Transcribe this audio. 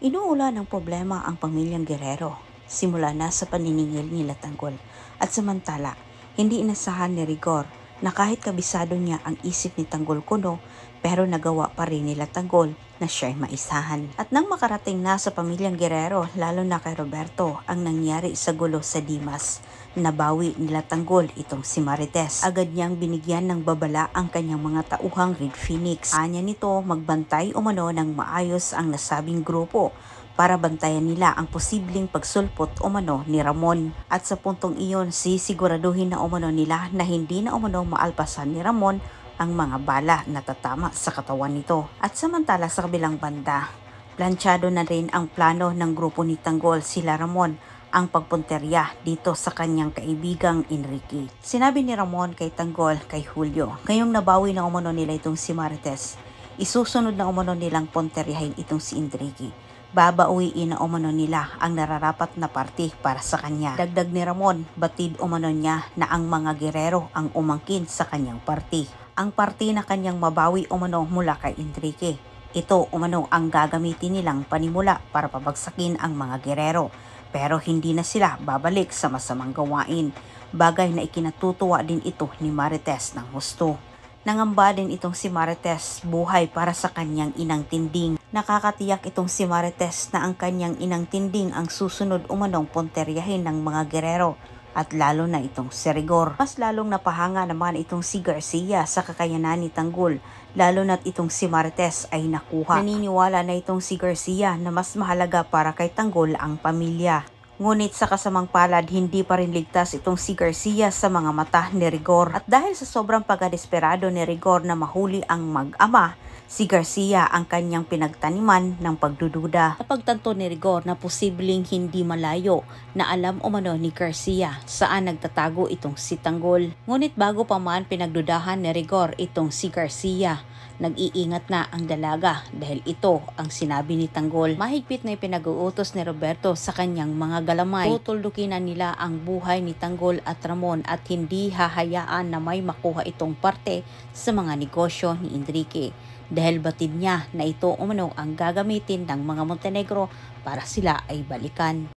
Inuulan ng problema ang pamilyang Guerrero, simula na sa paniningil nila Tanggol. At samantala, hindi inasahan ni Rigor na kahit kabisado niya ang isip ni Tanggol Kuno, pero nagawa pa rin nila Tanggol na siya'y maisahan. At nang makarating na sa pamilyang Guerrero, lalo na kay Roberto, ang nangyari sa gulo sa Dimas, nabawi nila Tanggol itong si Marites. Agad niyang binigyan ng babala ang kanyang mga tauhang Red Phoenix. Anya nito magbantay umano ng maayos ang nasabing grupo para bantayan nila ang posibleng pagsulpot umano ni Ramon. At sa puntong iyon, sisiguraduhin na umano nila na hindi na umano maalpasan ni Ramon ang mga bala na tatama sa katawan nito. At samantala sa kabilang banda, planchado na rin ang plano ng grupo ni Tanggol sila Ramon ang pagpunterya dito sa kanyang kaibigang Enrique. Sinabi ni Ramon kay Tanggol kay Julio, ngayong nabawi na umano nila itong si Marites, isusunod na umano nilang punteryahin itong si Enrique. Babauwiin na umano nila ang nararapat na party para sa kanya. Dagdag ni Ramon, batid umano niya na ang mga Guerrero ang umangkin sa kanyang party. Ang party na kanyang mabawi umano mula kay Enrique. Ito umano ang gagamitin nilang panimula para pabagsakin ang mga Guerrero. Pero hindi na sila babalik sa masamang gawain. Bagay na ikinatutuwa din ito ni Marites ng husto. Nangamba din itong si Marites buhay para sa kanyang inang Tinding. Nakakatiyak itong si Marites na ang kanyang inang Tinding ang susunod umanong punteryahin ng mga Guerrero at lalo na itong si Rigor. Mas lalong napahanga naman itong si Garcia sa kakayanan ni Tanggol, lalo na't itong si Marites ay nakuha. Naniniwala na itong si Garcia na mas mahalaga para kay Tanggol ang pamilya. Ngunit sa kasamang palad, hindi pa rin ligtas itong si Garcia sa mga mata ni Rigor. At dahil sa sobrang pagkadesperado ni Rigor na mahuli ang mag-ama, si Garcia ang kanyang pinagtaniman ng pagdududa. Napagtanto ni Rigor na posibleng hindi malayo na alam umano ni Garcia saan nagtatago itong si Tanggol. Ngunit bago pa man pinagdudahan ni Rigor itong si Garcia, nag-iingat na ang dalaga dahil ito ang sinabi ni Tanggol. Mahigpit na ipinag-uutos ni Roberto sa kanyang mga galamay. Tutuldukin na nila ang buhay ni Tanggol at Ramon at hindi hahayaan na may makuha itong parte sa mga negosyo ni Enrique. Dahil batid niya na ito umano ang gagamitin ng mga Montenegro para sila ay balikan.